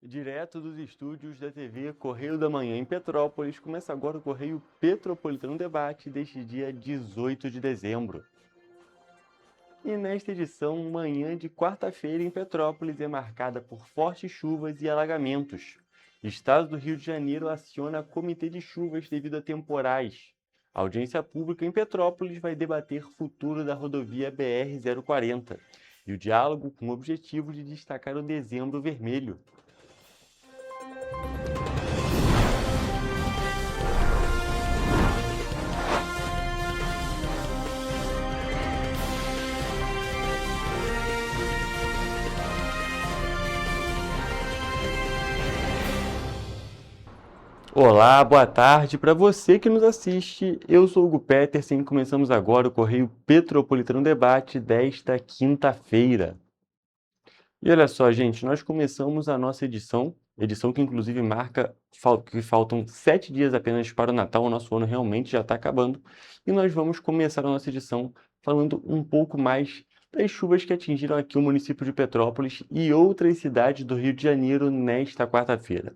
Direto dos estúdios da TV Correio da Manhã em Petrópolis, começa agora o Correio Petropolitano Debate deste dia 18 de dezembro. E nesta edição, manhã de quarta-feira em Petrópolis é marcada por fortes chuvas e alagamentos. Estado do Rio de Janeiro aciona comitê de chuvas devido a temporais. A audiência pública em Petrópolis vai debater futuro da rodovia BR-040 e o diálogo com o objetivo de destacar o Dezembro Vermelho. Olá, boa tarde para você que nos assiste. Eu sou Hugo Petersen e começamos agora o Correio Petropolitano Debate desta quinta-feira. E olha só, gente, nós começamos a nossa edição que inclusive marca que faltam 7 dias apenas para o Natal, o nosso ano realmente já está acabando, e nós vamos começar a nossa edição falando um pouco mais das chuvas que atingiram aqui o município de Petrópolis e outras cidades do Rio de Janeiro nesta quarta-feira.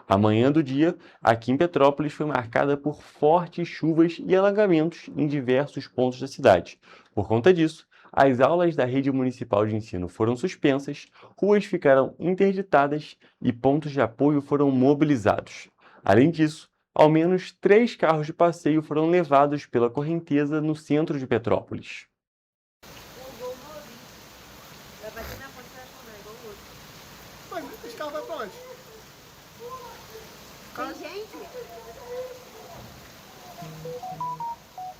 A manhã do dia, aqui em Petrópolis, foi marcada por fortes chuvas e alagamentos em diversos pontos da cidade. Por conta disso, as aulas da rede municipal de ensino foram suspensas, ruas ficaram interditadas e pontos de apoio foram mobilizados. Além disso, ao menos 3 carros de passeio foram levados pela correnteza no centro de Petrópolis. Mas esse carro vai pra onde? Tem gente?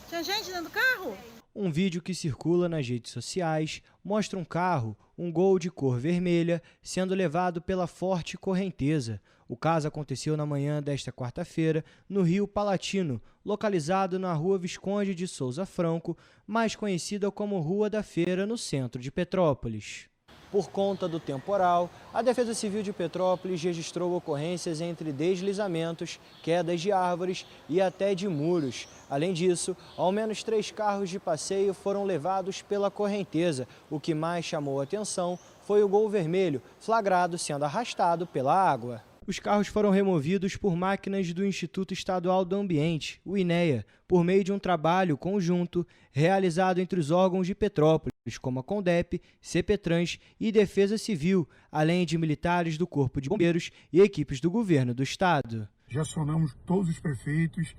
Tinha gente dentro do carro? Um vídeo que circula nas redes sociais mostra um carro, um Gol de cor vermelha, sendo levado pela forte correnteza. O caso aconteceu na manhã desta quarta-feira, no Rio Palatino, localizado na Rua Visconde de Souza Franco, mais conhecida como Rua da Feira, no centro de Petrópolis. Por conta do temporal, a Defesa Civil de Petrópolis registrou ocorrências entre deslizamentos, quedas de árvores e até de muros. Além disso, ao menos 3 carros de passeio foram levados pela correnteza. O que mais chamou a atenção foi o Gol vermelho, flagrado sendo arrastado pela água. Os carros foram removidos por máquinas do Instituto Estadual do Ambiente, o INEA, por meio de um trabalho conjunto realizado entre os órgãos de Petrópolis, como a CONDEP, CPTRANS e Defesa Civil, além de militares do Corpo de Bombeiros e equipes do governo do estado. Já acionamos todos os prefeitos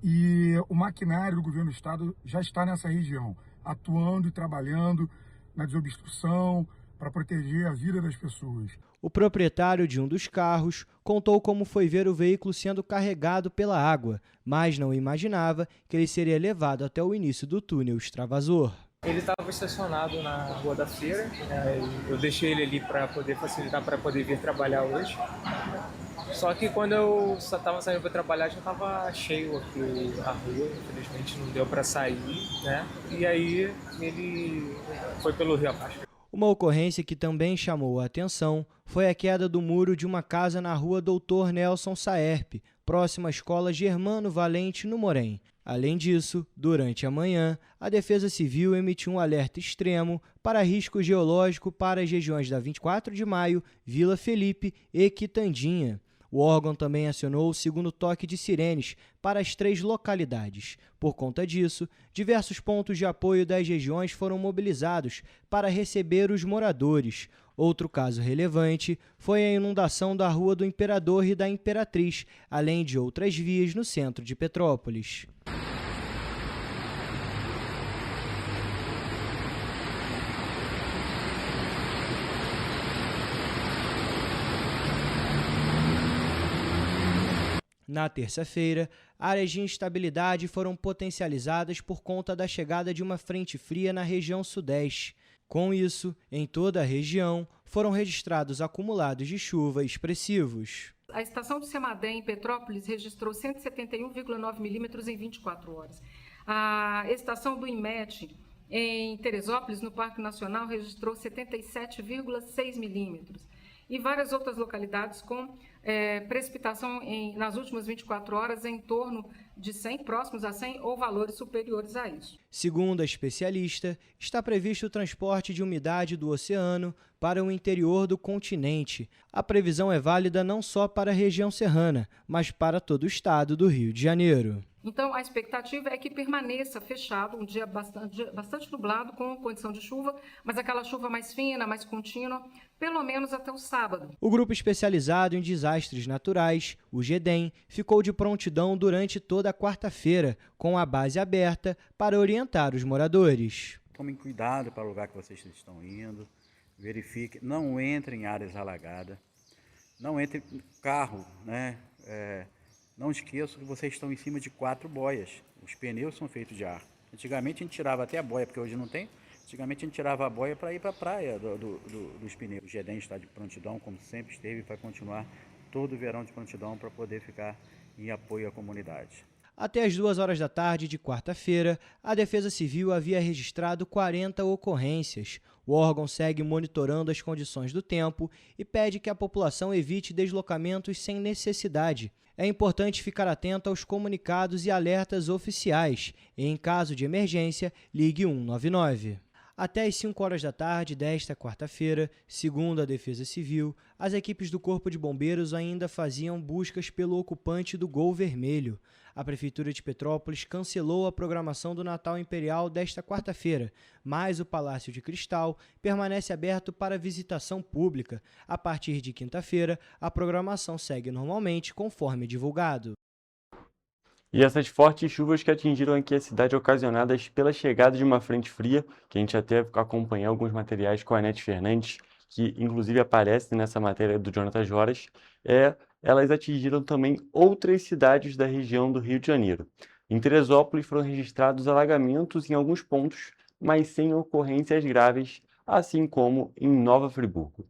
e o maquinário do governo do estado já está nessa região, atuando e trabalhando na desobstrução para proteger a vida das pessoas. O proprietário de um dos carros contou como foi ver o veículo sendo carregado pela água, mas não imaginava que ele seria levado até o início do túnel extravasor. Ele estava estacionado na Rua da Feira, eu deixei ele ali para poder facilitar para poder vir trabalhar hoje. Só que quando eu estava saindo para trabalhar já estava cheio aqui a rua, infelizmente não deu para sair, né? E aí ele foi pelo rio abaixo. Uma ocorrência que também chamou a atenção foi a queda do muro de uma casa na rua Doutor Nelson Saerpe, próxima à escola Germano Valente, no Morém. Além disso, durante a manhã, a Defesa Civil emitiu um alerta extremo para risco geológico para as regiões da 24 de Maio, Vila Felipe e Quitandinha. O órgão também acionou o segundo toque de sirenes para as 3 localidades. Por conta disso, diversos pontos de apoio das regiões foram mobilizados para receber os moradores. Outro caso relevante foi a inundação da Rua do Imperador e da Imperatriz, além de outras vias no centro de Petrópolis. Na terça-feira, áreas de instabilidade foram potencializadas por conta da chegada de uma frente fria na região sudeste. Com isso, em toda a região, foram registrados acumulados de chuva expressivos. A estação do Semadé, em Petrópolis, registrou 171,9 milímetros em 24 horas. A estação do IMET, em Teresópolis, no Parque Nacional, registrou 77,6 milímetros. E várias outras localidades com precipitação nas últimas 24 horas em torno de 100, próximos a 100 ou valores superiores a isso. Segundo a especialista, está previsto o transporte de umidade do oceano para o interior do continente. A previsão é válida não só para a região serrana, mas para todo o estado do Rio de Janeiro. Então, a expectativa é que permaneça fechado, um dia bastante nublado, com condição de chuva, mas aquela chuva mais fina, mais contínua, pelo menos até o sábado. O Grupo Especializado em Desastres Naturais, o GEDEM, ficou de prontidão durante toda a quarta-feira, com a base aberta para orientar os moradores. Tomem cuidado para o lugar que vocês estão indo, verifiquem, não entrem em áreas alagadas, não entrem em carro, né? Não esqueçam que vocês estão em cima de 4 boias. Os pneus são feitos de ar. Antigamente a gente tirava até a boia, porque hoje não tem. Antigamente a gente tirava a boia para ir para a praia dos pneus. O GEDEM está de prontidão, como sempre esteve, e vai continuar todo o verão de prontidão para poder ficar em apoio à comunidade. Até as 2 horas da tarde de quarta-feira, a Defesa Civil havia registrado 40 ocorrências. O órgão segue monitorando as condições do tempo e pede que a população evite deslocamentos sem necessidade. É importante ficar atento aos comunicados e alertas oficiais e, em caso de emergência, ligue 199. Até às 5 horas da tarde desta quarta-feira, segundo a Defesa Civil, as equipes do Corpo de Bombeiros ainda faziam buscas pelo ocupante do Gol Vermelho. A Prefeitura de Petrópolis cancelou a programação do Natal Imperial desta quarta-feira, mas o Palácio de Cristal permanece aberto para visitação pública. A partir de quinta-feira, a programação segue normalmente, conforme divulgado. E essas fortes chuvas que atingiram aqui a cidade ocasionadas pela chegada de uma frente fria, que a gente até acompanhou alguns materiais com a Anete Fernandes, que inclusive aparece nessa matéria do Jonathan Joras, elas atingiram também outras cidades da região do Rio de Janeiro. Em Teresópolis foram registrados alagamentos em alguns pontos, mas sem ocorrências graves, assim como em Nova Friburgo.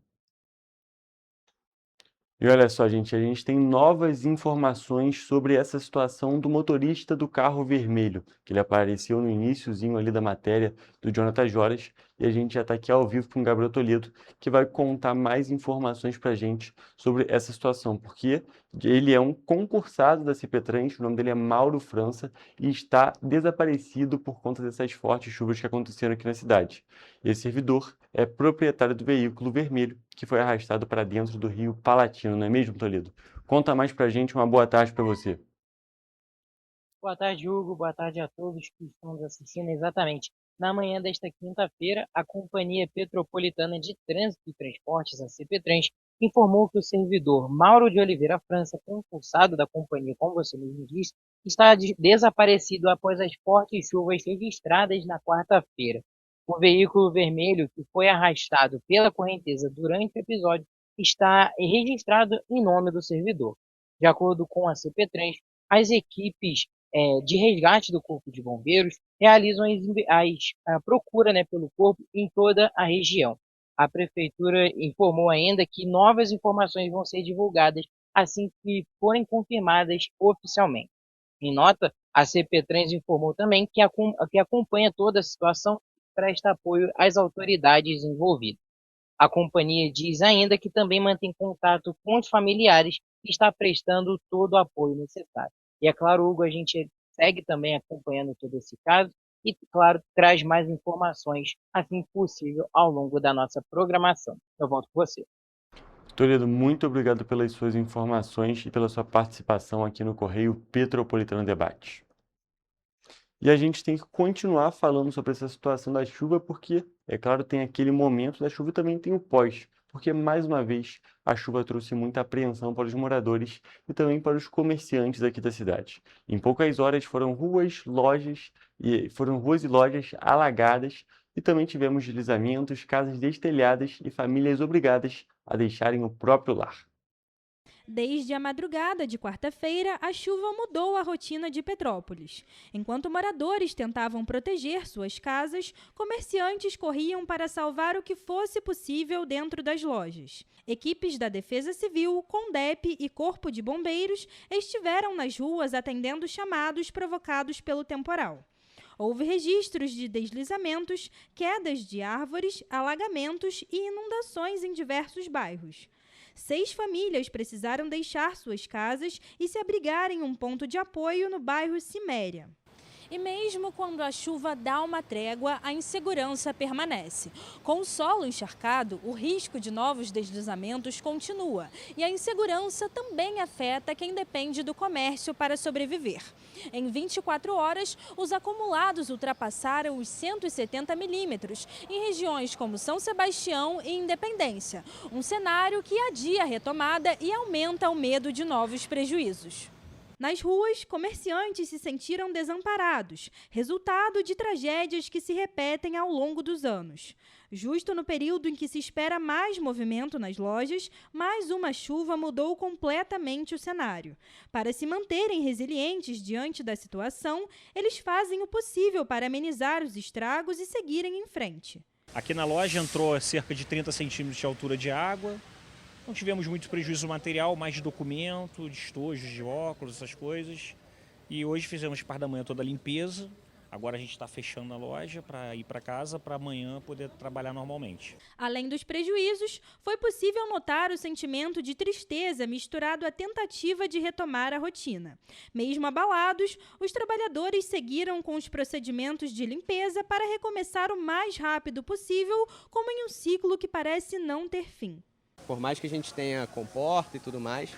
E olha só, gente, a gente tem novas informações sobre essa situação do motorista do carro vermelho, que ele apareceu no iniciozinho ali da matéria do Jonathan Joras, e a gente já está aqui ao vivo com o Gabriel Toledo, que vai contar mais informações para a gente sobre essa situação, porque ele é um concursado da CP-Trans, o nome dele é Mauro França, e está desaparecido por conta dessas fortes chuvas que aconteceram aqui na cidade. Esse servidor é proprietário do veículo vermelho, que foi arrastado para dentro do rio Palatino, não é mesmo, Toledo? Conta mais pra gente, uma boa tarde para você. Boa tarde, Hugo. Boa tarde a todos que estão nos assistindo. Exatamente. Na manhã desta quinta-feira, a Companhia Petropolitana de Trânsito e Transportes, a CP-Trans, informou que o servidor Mauro de Oliveira França, concursado da companhia, como você mesmo disse, está desaparecido após as fortes chuvas registradas na quarta-feira. O veículo vermelho, que foi arrastado pela correnteza durante o episódio, está registrado em nome do servidor. De acordo com a CP-Trans, as equipes de resgate do Corpo de Bombeiros realizam a procura pelo corpo em toda a região. A Prefeitura informou ainda que novas informações vão ser divulgadas assim que forem confirmadas oficialmente. Em nota, a CP-Trans informou também que acompanha toda a situação e presta apoio às autoridades envolvidas. A companhia diz ainda que também mantém contato com os familiares e está prestando todo o apoio necessário. E é claro, Hugo, a gente segue também acompanhando todo esse caso e, claro, traz mais informações assim que possível ao longo da nossa programação. Eu volto com você. Toledo, muito obrigado pelas suas informações e pela sua participação aqui no Correio Petropolitano Debate. E a gente tem que continuar falando sobre essa situação da chuva, porque, é claro, tem aquele momento da chuva e também tem o pós, porque, mais uma vez, a chuva trouxe muita apreensão para os moradores e também para os comerciantes aqui da cidade. Em poucas horas foram ruas e lojas alagadas e também tivemos deslizamentos, casas destelhadas e famílias obrigadas a deixarem o próprio lar. Desde a madrugada de quarta-feira, a chuva mudou a rotina de Petrópolis. Enquanto moradores tentavam proteger suas casas, comerciantes corriam para salvar o que fosse possível dentro das lojas. Equipes da Defesa Civil, CONDEP e Corpo de Bombeiros estiveram nas ruas atendendo chamados provocados pelo temporal. Houve registros de deslizamentos, quedas de árvores, alagamentos e inundações em diversos bairros. 6 famílias precisaram deixar suas casas e se abrigar em um ponto de apoio no bairro Ciméria. E mesmo quando a chuva dá uma trégua, a insegurança permanece. Com o solo encharcado, o risco de novos deslizamentos continua. E a insegurança também afeta quem depende do comércio para sobreviver. Em 24 horas, os acumulados ultrapassaram os 170 milímetros em regiões como São Sebastião e Independência. Um cenário que adia a retomada e aumenta o medo de novos prejuízos. Nas ruas, comerciantes se sentiram desamparados, resultado de tragédias que se repetem ao longo dos anos. Justo no período em que se espera mais movimento nas lojas, mais uma chuva mudou completamente o cenário. Para se manterem resilientes diante da situação, eles fazem o possível para amenizar os estragos e seguirem em frente. Aqui na loja entrou cerca de 30 centímetros de altura de água. Não tivemos muito prejuízo material, mais de documento, de estojos, de óculos, essas coisas. E hoje fizemos parte da manhã toda a limpeza. Agora a gente está fechando a loja para ir para casa, para amanhã poder trabalhar normalmente. Além dos prejuízos, foi possível notar o sentimento de tristeza misturado à tentativa de retomar a rotina. Mesmo abalados, os trabalhadores seguiram com os procedimentos de limpeza para recomeçar o mais rápido possível, como em um ciclo que parece não ter fim. Por mais que a gente tenha comporta e tudo mais,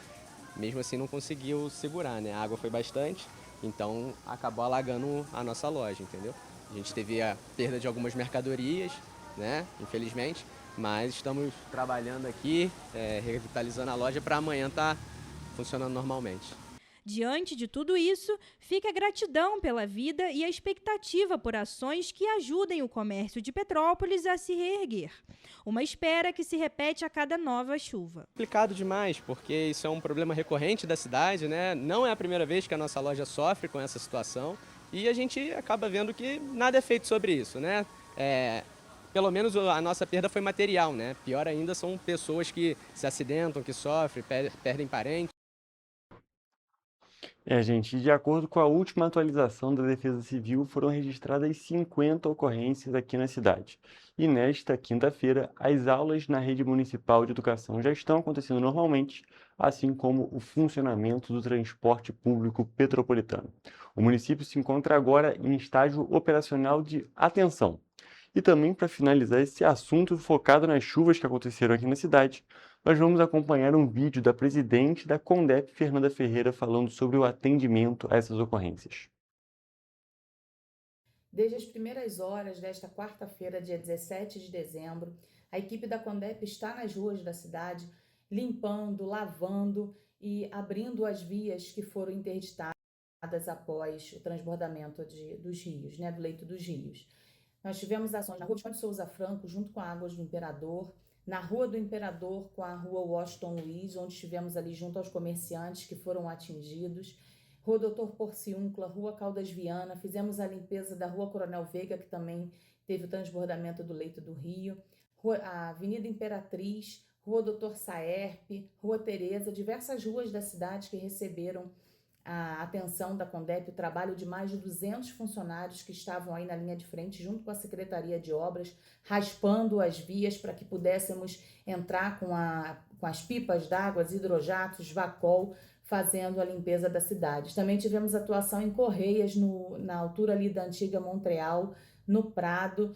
mesmo assim não conseguiu segurar, né? A água foi bastante, então acabou alagando a nossa loja, entendeu? A gente teve a perda de algumas mercadorias, né? Infelizmente, mas estamos trabalhando aqui, revitalizando a loja para amanhã estar funcionando normalmente. Diante de tudo isso, fica a gratidão pela vida e a expectativa por ações que ajudem o comércio de Petrópolis a se reerguer. Uma espera que se repete a cada nova chuva. Complicado demais, porque isso é um problema recorrente da cidade, né? Não é a primeira vez que a nossa loja sofre com essa situação e a gente acaba vendo que nada é feito sobre isso, né? Pelo menos a nossa perda foi material, né? Pior ainda são pessoas que se acidentam, que sofrem, perdem parentes. Gente, de acordo com a última atualização da Defesa Civil, foram registradas 50 ocorrências aqui na cidade. E nesta quinta-feira, as aulas na rede municipal de educação já estão acontecendo normalmente, assim como o funcionamento do transporte público petropolitano. O município se encontra agora em estágio operacional de atenção. E também, para finalizar esse assunto focado nas chuvas que aconteceram aqui na cidade, nós vamos acompanhar um vídeo da presidente da CONDEP, Fernanda Ferreira, falando sobre o atendimento a essas ocorrências. Desde as primeiras horas desta quarta-feira, dia 17 de dezembro, a equipe da CONDEP está nas ruas da cidade, limpando, lavando e abrindo as vias que foram interditadas após o transbordamento dos rios, do leito dos rios. Nós tivemos ações na Rua Visconde Souza Franco, junto com a Águas do Imperador, na Rua do Imperador com a Rua Washington Luiz, onde estivemos ali junto aos comerciantes que foram atingidos, Rua Doutor Porciúncula, Rua Caldas Viana, fizemos a limpeza da Rua Coronel Veiga, que também teve o transbordamento do leito do rio, a Avenida Imperatriz, Rua Doutor Saerpe, Rua Tereza, diversas ruas da cidade que receberam a atenção da CONDEP, o trabalho de mais de 200 funcionários que estavam aí na linha de frente, junto com a Secretaria de Obras, raspando as vias para que pudéssemos entrar com as pipas d'água, os hidrojatos, Vacol, fazendo a limpeza da cidade. Também tivemos atuação em Correias, na altura ali da antiga Montreal, no Prado.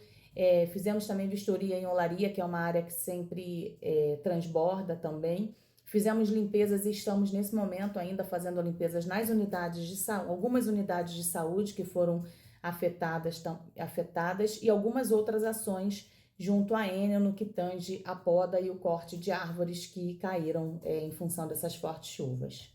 Fizemos também vistoria em Olaria, que é uma área que sempre transborda também. Fizemos limpezas e estamos nesse momento ainda fazendo limpezas nas unidades de saúde, algumas unidades de saúde que foram afetadas e algumas outras ações junto à Enel no que tange a poda e o corte de árvores que caíram em função dessas fortes chuvas.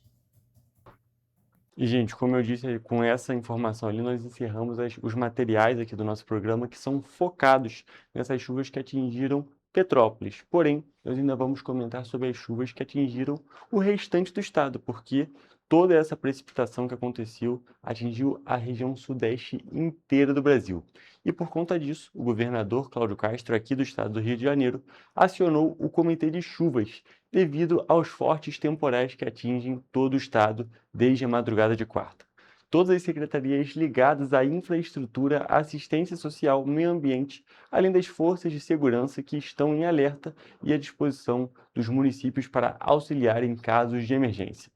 E, gente, como eu disse, com essa informação ali, nós encerramos os materiais aqui do nosso programa que são focados nessas chuvas que atingiram Petrópolis. Porém, nós ainda vamos comentar sobre as chuvas que atingiram o restante do estado, porque toda essa precipitação que aconteceu atingiu a região sudeste inteira do Brasil. E por conta disso, o governador Cláudio Castro, aqui do estado do Rio de Janeiro, acionou o Comitê de Chuvas, devido aos fortes temporais que atingem todo o estado desde a madrugada de quarta. todas as secretarias ligadas à infraestrutura, assistência social, meio ambiente, além das forças de segurança que estão em alerta e à disposição dos municípios para auxiliar em casos de emergência.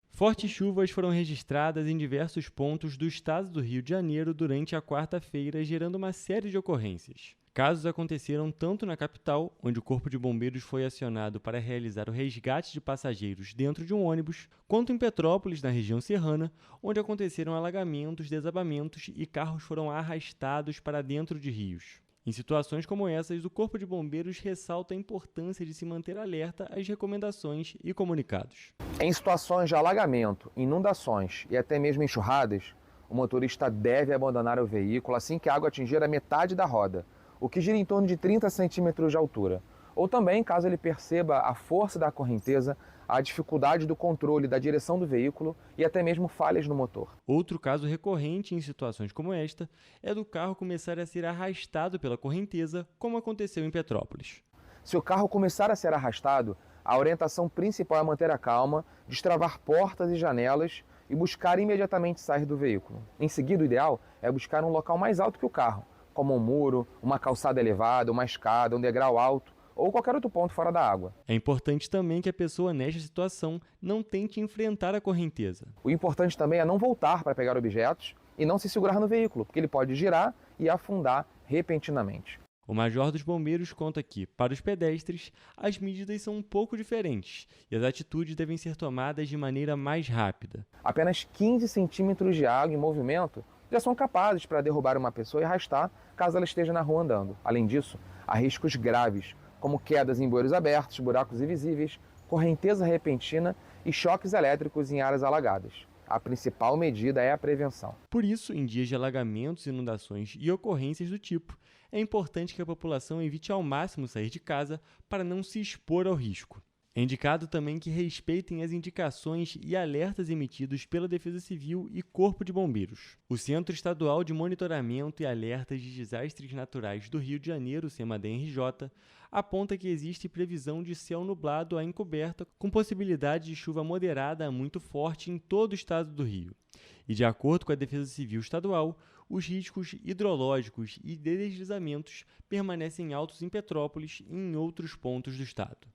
Fortes chuvas foram registradas em diversos pontos do estado do Rio de Janeiro durante a quarta-feira, gerando uma série de ocorrências. Casos aconteceram tanto na capital, onde o Corpo de Bombeiros foi acionado para realizar o resgate de passageiros dentro de um ônibus, quanto em Petrópolis, na região serrana, onde aconteceram alagamentos, desabamentos e carros foram arrastados para dentro de rios. Em situações como essas, o Corpo de Bombeiros ressalta a importância de se manter alerta às recomendações e comunicados. Em situações de alagamento, inundações e até mesmo enxurradas, o motorista deve abandonar o veículo assim que a água atingir a metade da roda, o que gira em torno de 30 centímetros de altura. Ou também, caso ele perceba a força da correnteza, a dificuldade do controle da direção do veículo e até mesmo falhas no motor. Outro caso recorrente em situações como esta é do carro começar a ser arrastado pela correnteza, como aconteceu em Petrópolis. Se o carro começar a ser arrastado, a orientação principal é manter a calma, destravar portas e janelas e buscar imediatamente sair do veículo. Em seguida, o ideal é buscar um local mais alto que o carro, como um muro, uma calçada elevada, uma escada, um degrau alto, ou qualquer outro ponto fora da água. É importante também que a pessoa nesta situação não tente enfrentar a correnteza. O importante também é não voltar para pegar objetos e não se segurar no veículo, porque ele pode girar e afundar repentinamente. O Major dos Bombeiros conta que, para os pedestres, as medidas são um pouco diferentes e as atitudes devem ser tomadas de maneira mais rápida. Apenas 15 centímetros de água em movimento já são capazes para derrubar uma pessoa e arrastar caso ela esteja na rua andando. Além disso, há riscos graves, como quedas em bueiros abertos, buracos invisíveis, correnteza repentina e choques elétricos em áreas alagadas. A principal medida é a prevenção. Por isso, em dias de alagamentos, inundações e ocorrências do tipo, é importante que a população evite ao máximo sair de casa para não se expor ao risco. É indicado também que respeitem as indicações e alertas emitidos pela Defesa Civil e Corpo de Bombeiros. O Centro Estadual de Monitoramento e Alertas de Desastres Naturais do Rio de Janeiro, CEMADEM-RJ, aponta que existe previsão de céu nublado a encoberta, com possibilidade de chuva moderada a muito forte em todo o estado do Rio. E, de acordo com a Defesa Civil Estadual, os riscos hidrológicos e de deslizamentos permanecem altos em Petrópolis e em outros pontos do estado.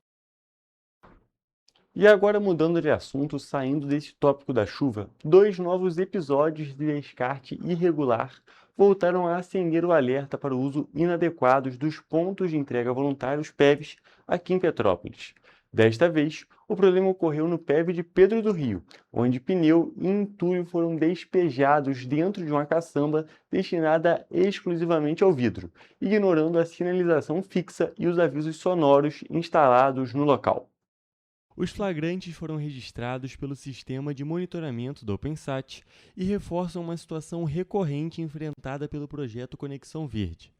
E agora, mudando de assunto, saindo desse tópico da chuva, 2 novos episódios de descarte irregular voltaram a acender o alerta para o uso inadequado dos pontos de entrega voluntários PEVs aqui em Petrópolis. Desta vez, o problema ocorreu no PEV de Pedro do Rio, onde pneu e entulho foram despejados dentro de uma caçamba destinada exclusivamente ao vidro, ignorando a sinalização fixa e os avisos sonoros instalados no local. Os flagrantes foram registrados pelo sistema de monitoramento do OpenSat e reforçam uma situação recorrente enfrentada pelo projeto Conexão Verde: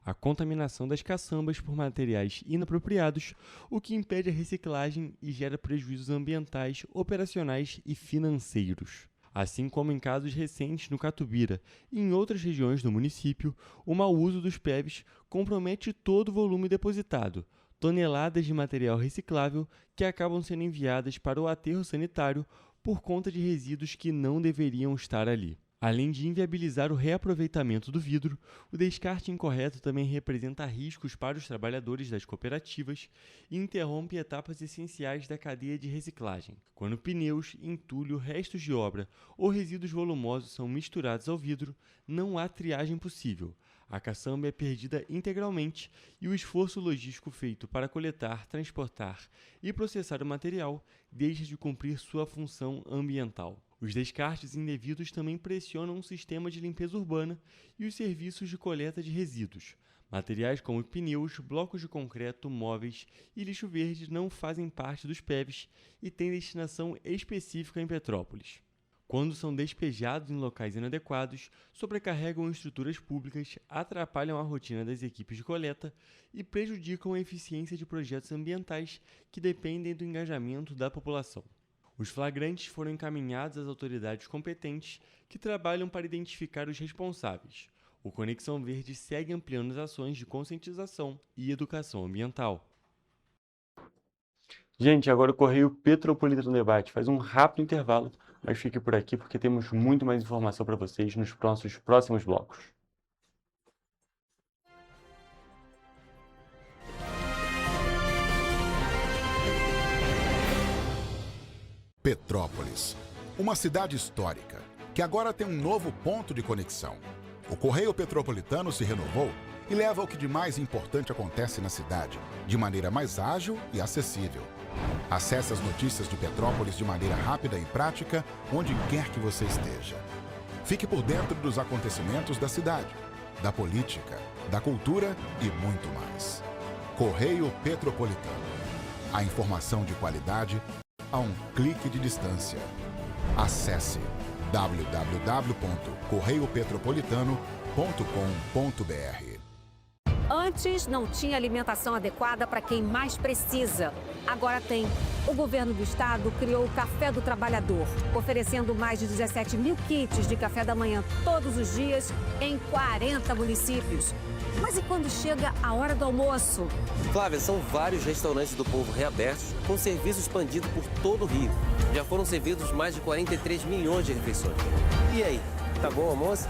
a contaminação das caçambas por materiais inapropriados, o que impede a reciclagem e gera prejuízos ambientais, operacionais e financeiros. Assim como em casos recentes no Catubira e em outras regiões do município, o mau uso dos PEVs compromete todo o volume depositado, toneladas de material reciclável que acabam sendo enviadas para o aterro sanitário por conta de resíduos que não deveriam estar ali. Além de inviabilizar o reaproveitamento do vidro, o descarte incorreto também representa riscos para os trabalhadores das cooperativas e interrompe etapas essenciais da cadeia de reciclagem. Quando pneus, entulho, restos de obra ou resíduos volumosos são misturados ao vidro, não há triagem possível. A caçamba é perdida integralmente e o esforço logístico feito para coletar, transportar e processar o material deixa de cumprir sua função ambiental. Os descartes indevidos também pressionam o sistema de limpeza urbana e os serviços de coleta de resíduos. Materiais como pneus, blocos de concreto, móveis e lixo verde não fazem parte dos PEVs e têm destinação específica em Petrópolis. Quando são despejados em locais inadequados, sobrecarregam estruturas públicas, atrapalham a rotina das equipes de coleta e prejudicam a eficiência de projetos ambientais que dependem do engajamento da população. Os flagrantes foram encaminhados às autoridades competentes que trabalham para identificar os responsáveis. O Conexão Verde segue ampliando as ações de conscientização e educação ambiental. Gente, agora o Correio Petropolitano Debate faz um rápido intervalo. Mas fique por aqui porque temos muito mais informação para vocês nos próximos blocos. Petrópolis, uma cidade histórica, que agora tem um novo ponto de conexão. O Correio Petropolitano se renovou e leva o que de mais importante acontece na cidade, de maneira mais ágil e acessível. Acesse as notícias de Petrópolis de maneira rápida e prática, onde quer que você esteja. Fique por dentro dos acontecimentos da cidade, da política, da cultura e muito mais. Correio Petropolitano. A informação de qualidade a um clique de distância. Acesse www.correiopetropolitano.com.br. Antes não tinha alimentação adequada para quem mais precisa. Agora tem. O governo do estado criou o Café do Trabalhador, oferecendo mais de 17 mil kits de café da manhã todos os dias em 40 municípios. Mas e quando chega a hora do almoço? Flávia, são vários restaurantes do povo reabertos com serviço expandido por todo o Rio. Já foram servidos mais de 43 milhões de refeições. E aí, tá bom o almoço?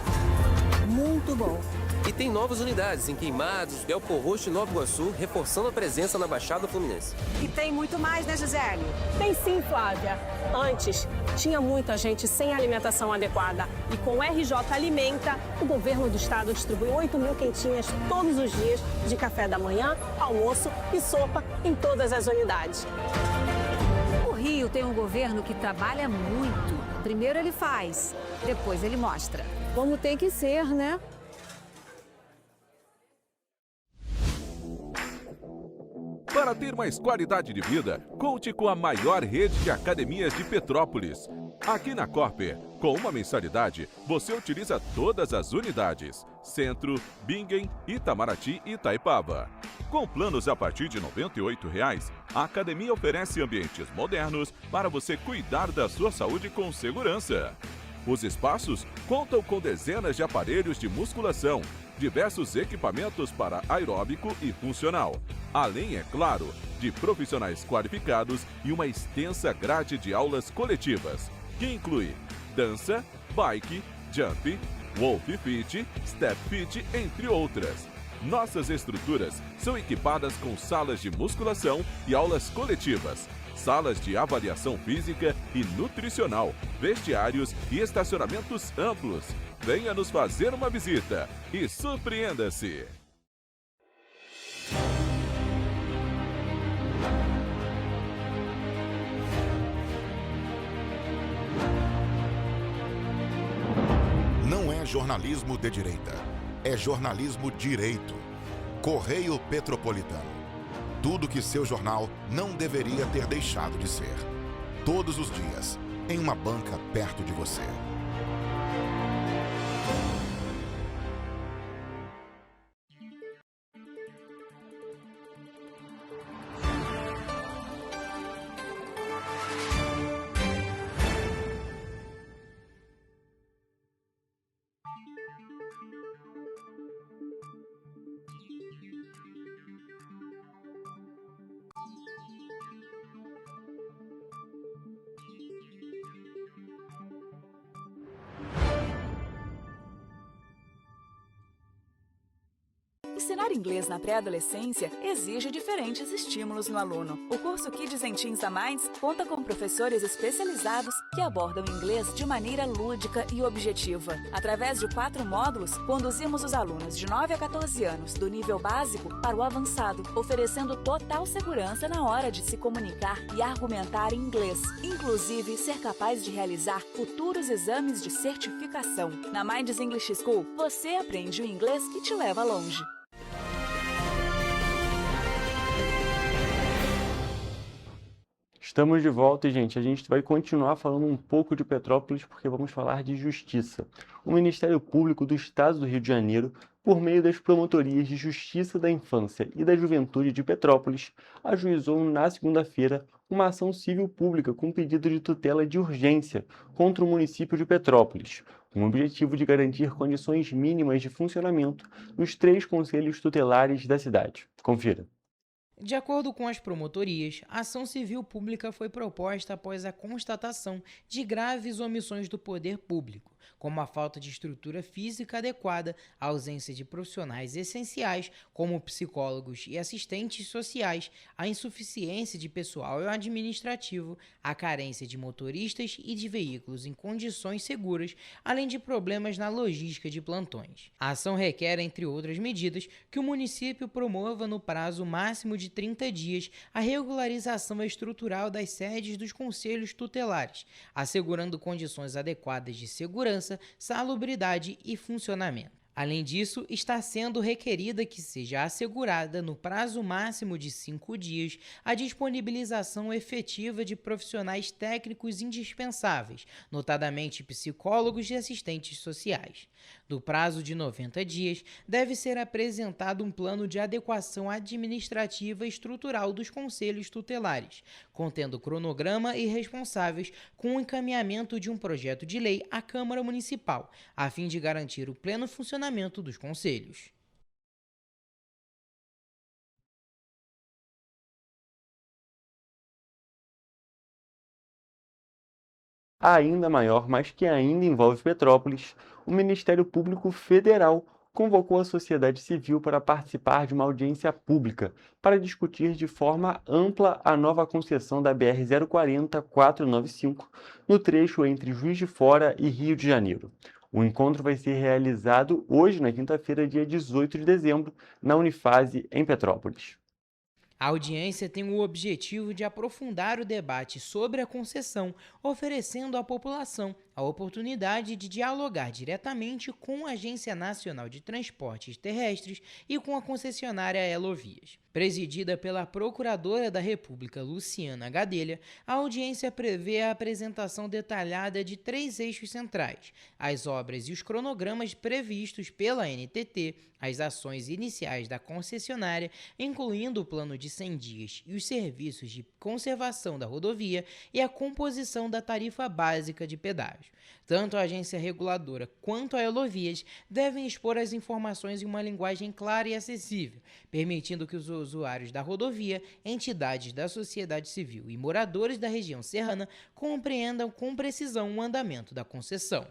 Muito bom. E tem novas unidades em Queimados, Belfor Roxo e Nova Iguaçu, reforçando a presença na Baixada Fluminense. E tem muito mais, né, Gisele? Tem sim, Flávia. Antes, tinha muita gente sem alimentação adequada. E com o RJ Alimenta, o governo do estado distribui 8 mil quentinhas todos os dias de café da manhã, almoço e sopa em todas as unidades. O Rio tem um governo que trabalha muito. Primeiro ele faz, depois ele mostra. Como tem que ser, né? Para ter mais qualidade de vida, conte com a maior rede de academias de Petrópolis. Aqui na Corper, com uma mensalidade, você utiliza todas as unidades: Centro, Bingen, Itamaraty e Itaipava. Com planos a partir de R$ 98,00, a academia oferece ambientes modernos para você cuidar da sua saúde com segurança. Os espaços contam com dezenas de aparelhos de musculação, diversos equipamentos para aeróbico e funcional, além, é claro, de profissionais qualificados e uma extensa grade de aulas coletivas, que inclui dança, bike, jump, wolf fit, step fit, entre outras. Nossas estruturas são equipadas com salas de musculação e aulas coletivas, salas de avaliação física e nutricional, vestiários e estacionamentos amplos. Venha nos fazer uma visita e surpreenda-se! Não é jornalismo de direita, é jornalismo direito. Correio Petropolitano. Tudo que seu jornal não deveria ter deixado de ser. Todos os dias, em uma banca perto de você. Ensinar inglês na pré-adolescência exige diferentes estímulos no aluno. O curso Kids and Teens a Mais conta com professores especializados que abordam inglês de maneira lúdica e objetiva. Através de 4 módulos, conduzimos os alunos de 9 a 14 anos do nível básico para o avançado, oferecendo total segurança na hora de se comunicar e argumentar em inglês, inclusive ser capaz de realizar futuros exames de certificação. Na Minds English School, você aprende o inglês que te leva longe. Estamos de volta e, gente, a gente vai continuar falando um pouco de Petrópolis porque vamos falar de justiça. O Ministério Público do Estado do Rio de Janeiro, por meio das Promotorias de Justiça da Infância e da Juventude de Petrópolis, ajuizou na segunda-feira uma ação civil pública com pedido de tutela de urgência contra o município de Petrópolis, com o objetivo de garantir condições mínimas de funcionamento dos 3 conselhos tutelares da cidade. Confira. De acordo com as promotorias, a ação civil pública foi proposta após a constatação de graves omissões do poder público, como a falta de estrutura física adequada, a ausência de profissionais essenciais, como psicólogos e assistentes sociais, a insuficiência de pessoal administrativo, a carência de motoristas e de veículos em condições seguras, além de problemas na logística de plantões. A ação requer, entre outras medidas, que o município promova no prazo máximo de 30 dias a regularização estrutural das sedes dos conselhos tutelares, assegurando condições adequadas de segurança, salubridade e funcionamento. Além disso, está sendo requerida que seja assegurada, no prazo máximo de 5 dias, a disponibilização efetiva de profissionais técnicos indispensáveis, notadamente psicólogos e assistentes sociais. No prazo de 90 dias, deve ser apresentado um plano de adequação administrativa e estrutural dos conselhos tutelares, contendo cronograma e responsáveis, com o encaminhamento de um projeto de lei à Câmara Municipal, a fim de garantir o pleno funcionamento dos conselhos. Ainda maior, mas que ainda envolve Petrópolis, o Ministério Público Federal convocou a sociedade civil para participar de uma audiência pública para discutir de forma ampla a nova concessão da BR-040-495 no trecho entre Juiz de Fora e Rio de Janeiro. O encontro vai ser realizado hoje, na quinta-feira, dia 18 de dezembro, na Unifase, em Petrópolis. A audiência tem o objetivo de aprofundar o debate sobre a concessão, oferecendo à população a oportunidade de dialogar diretamente com a Agência Nacional de Transportes Terrestres e com a concessionária Elovias. Presidida pela Procuradora da República, Luciana Gadelha, a audiência prevê a apresentação detalhada de 3 eixos centrais: as obras e os cronogramas previstos pela NTT, as ações iniciais da concessionária, incluindo o plano de 100 dias e os serviços de conservação da rodovia, e a composição da tarifa básica de pedágio. Tanto a agência reguladora quanto a Elovias devem expor as informações em uma linguagem clara e acessível, permitindo que os usuários da rodovia, entidades da sociedade civil e moradores da região serrana compreendam com precisão o andamento da concessão.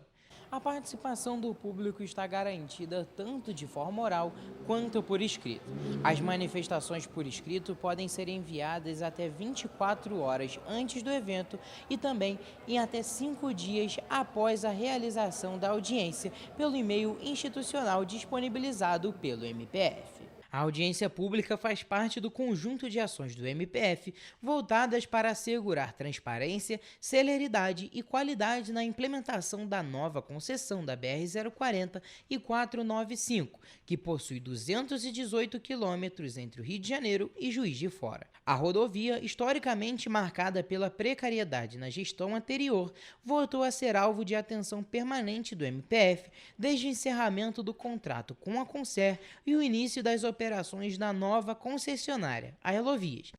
A participação do público está garantida tanto de forma oral quanto por escrito. As manifestações por escrito podem ser enviadas até 24 horas antes do evento e também em até 5 dias após a realização da audiência pelo e-mail institucional disponibilizado pelo MPF. A audiência pública faz parte do conjunto de ações do MPF voltadas para assegurar transparência, celeridade e qualidade na implementação da nova concessão da BR-040 e 495, que possui 218 quilômetros entre o Rio de Janeiro e Juiz de Fora. A rodovia, historicamente marcada pela precariedade na gestão anterior, voltou a ser alvo de atenção permanente do MPF desde o encerramento do contrato com a Concer e o início das operações da nova concessionária, a Elovias,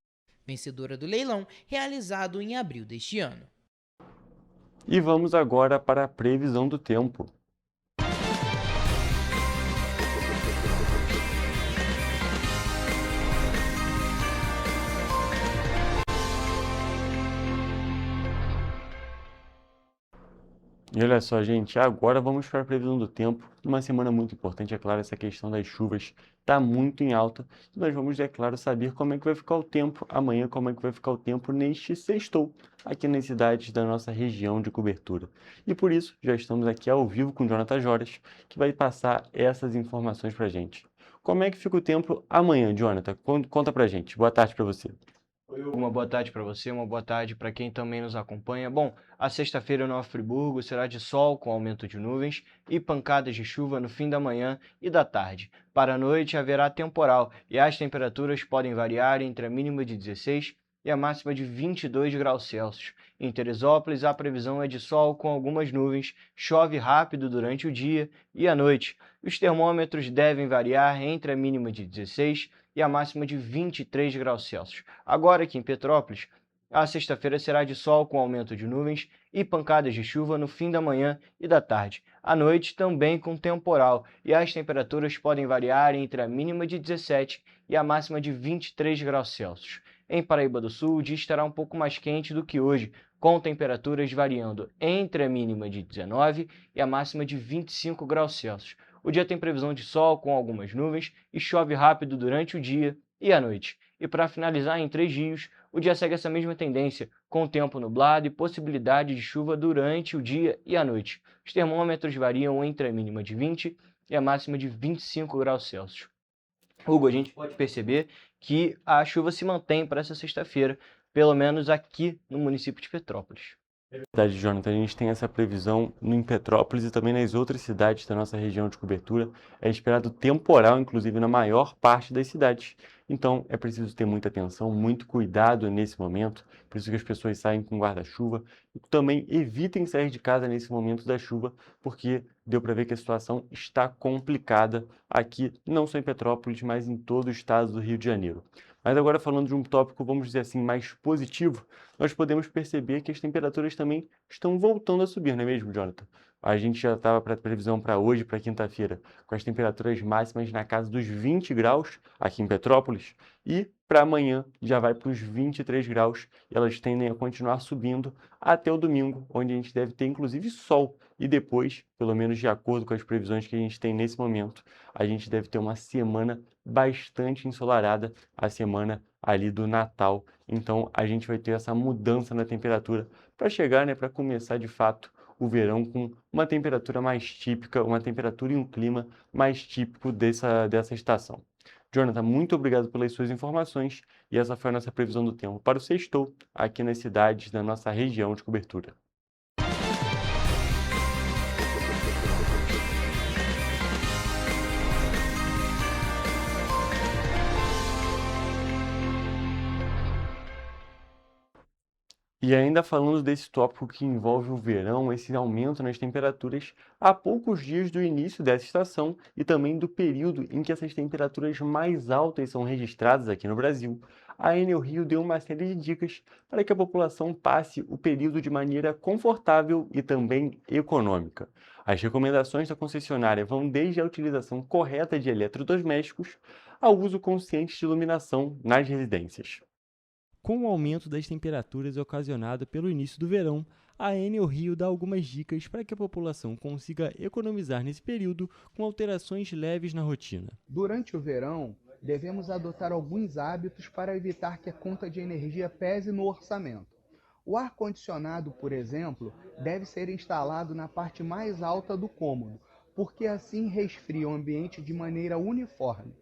vencedora do leilão realizado em abril deste ano. E vamos agora para a previsão do tempo. E olha só, gente, agora vamos para a previsão do tempo. Uma semana muito importante, é claro, essa questão das chuvas está muito em alta. E nós vamos, é claro, saber como é que vai ficar o tempo amanhã, como é que vai ficar o tempo neste sextou, aqui nas cidades da nossa região de cobertura. E por isso, já estamos aqui ao vivo com o Jonathan Joras, que vai passar essas informações para a gente. Como é que fica o tempo amanhã, Jonathan? Conta para a gente. Boa tarde para você. Uma boa tarde para você, uma boa tarde para quem também nos acompanha. Bom, a sexta-feira em Nova Friburgo será de sol com aumento de nuvens e pancadas de chuva no fim da manhã e da tarde. Para a noite haverá temporal e as temperaturas podem variar entre a mínima de 16 e a máxima de 22 graus Celsius. Em Teresópolis, a previsão é de sol com algumas nuvens, chove rápido durante o dia e a noite. Os termômetros devem variar entre a mínima de 16 e a máxima de 23 graus Celsius. Agora aqui em Petrópolis, A sexta-feira será de sol com aumento de nuvens e pancadas de chuva no fim da manhã e da tarde. À noite também com temporal e as temperaturas podem variar entre a mínima de 17 e a máxima de 23 graus Celsius. Em Paraíba do Sul, o dia estará um pouco mais quente do que hoje, com temperaturas variando entre a mínima de 19 e a máxima de 25 graus Celsius. O dia tem previsão de sol com algumas nuvens e chove rápido durante o dia e a noite. E para finalizar, em 3 dias, o dia segue essa mesma tendência, com tempo nublado e possibilidade de chuva durante o dia e a noite. Os termômetros variam entre a mínima de 20 e a máxima de 25 graus Celsius. Hugo, a gente pode perceber que a chuva se mantém para essa sexta-feira, pelo menos aqui no município de Petrópolis. É verdade, Jonathan. A gente tem essa previsão em Petrópolis e também nas outras cidades da nossa região de cobertura. É esperado temporal, inclusive, na maior parte das cidades. Então, é preciso ter muita atenção, muito cuidado nesse momento. Por isso que as pessoas saem com guarda-chuva. E também evitem sair de casa nesse momento da chuva, porque deu para ver que a situação está complicada aqui, não só em Petrópolis, mas em todo o estado do Rio de Janeiro. Mas agora falando de um tópico, vamos dizer assim, mais positivo, nós podemos perceber que as temperaturas também estão voltando a subir, não é mesmo, Jonathan? A gente já estava para a previsão para hoje, para quinta-feira, com as temperaturas máximas na casa dos 20 graus aqui em Petrópolis, e para amanhã já vai para os 23 graus, e elas tendem a continuar subindo até o domingo, onde a gente deve ter inclusive sol, e depois, pelo menos de acordo com as previsões que a gente tem nesse momento, a gente deve ter uma semana bastante ensolarada, a semana ali do Natal. Então a gente vai ter essa mudança na temperatura para chegar, né, para começar de fato o verão com uma temperatura mais típica, uma temperatura e um clima mais típico dessa estação. Jonathan, muito obrigado pelas suas informações e essa foi a nossa previsão do tempo para o sextou aqui nas cidades da nossa região de cobertura. E ainda falando desse tópico que envolve o verão, esse aumento nas temperaturas, há poucos dias do início dessa estação e também do período em que essas temperaturas mais altas são registradas aqui no Brasil, a Enel Rio deu uma série de dicas para que a população passe o período de maneira confortável e também econômica. As recomendações da concessionária vão desde a utilização correta de eletrodomésticos ao uso consciente de iluminação nas residências. Com o aumento das temperaturas ocasionado pelo início do verão, a Enel Rio dá algumas dicas para que a população consiga economizar nesse período com alterações leves na rotina. Durante o verão, devemos adotar alguns hábitos para evitar que a conta de energia pese no orçamento. O ar-condicionado, por exemplo, deve ser instalado na parte mais alta do cômodo, porque assim resfria o ambiente de maneira uniforme.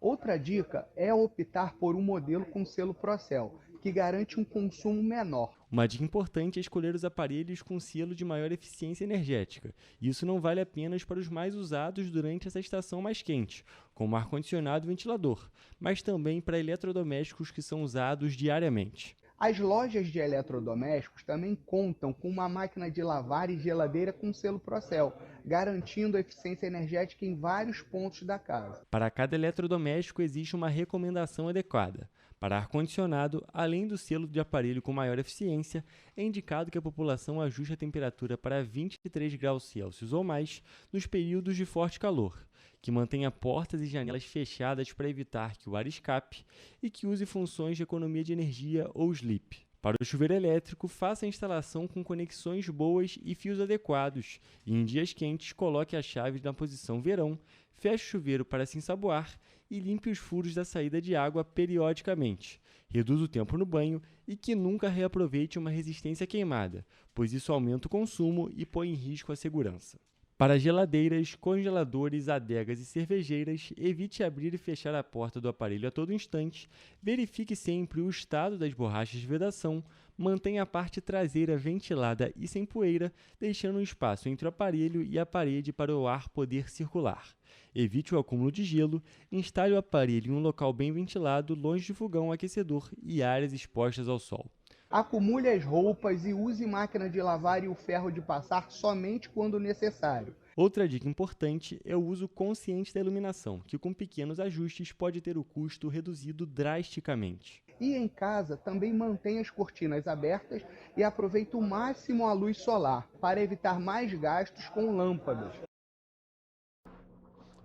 Outra dica é optar por um modelo com selo Procel, que garante um consumo menor. Uma dica importante é escolher os aparelhos com selo de maior eficiência energética. Isso não vale apenas para os mais usados durante essa estação mais quente, como ar-condicionado e ventilador, mas também para eletrodomésticos que são usados diariamente. As lojas de eletrodomésticos também contam com uma máquina de lavar e geladeira com selo Procel, garantindo eficiência energética em vários pontos da casa. Para cada eletrodoméstico existe uma recomendação adequada. Para ar-condicionado, além do selo de aparelho com maior eficiência, é indicado que a população ajuste a temperatura para 23 graus Celsius ou mais nos períodos de forte calor, que mantenha portas e janelas fechadas para evitar que o ar escape e que use funções de economia de energia ou sleep. Para o chuveiro elétrico, faça a instalação com conexões boas e fios adequados e em dias quentes coloque a chave na posição verão, feche o chuveiro para se ensaboar e limpe os furos da saída de água periodicamente. Reduza o tempo no banho e que nunca reaproveite uma resistência queimada, pois isso aumenta o consumo e põe em risco a segurança. Para geladeiras, congeladores, adegas e cervejeiras, evite abrir e fechar a porta do aparelho a todo instante, verifique sempre o estado das borrachas de vedação, mantenha a parte traseira ventilada e sem poeira, deixando um espaço entre o aparelho e a parede para o ar poder circular. Evite o acúmulo de gelo, instale o aparelho em um local bem ventilado, longe de fogão aquecedor e áreas expostas ao sol. Acumule as roupas e use máquina de lavar e o ferro de passar somente quando necessário. Outra dica importante é o uso consciente da iluminação, que com pequenos ajustes pode ter o custo reduzido drasticamente. E em casa, também mantenha as cortinas abertas e aproveite o máximo a luz solar, para evitar mais gastos com lâmpadas.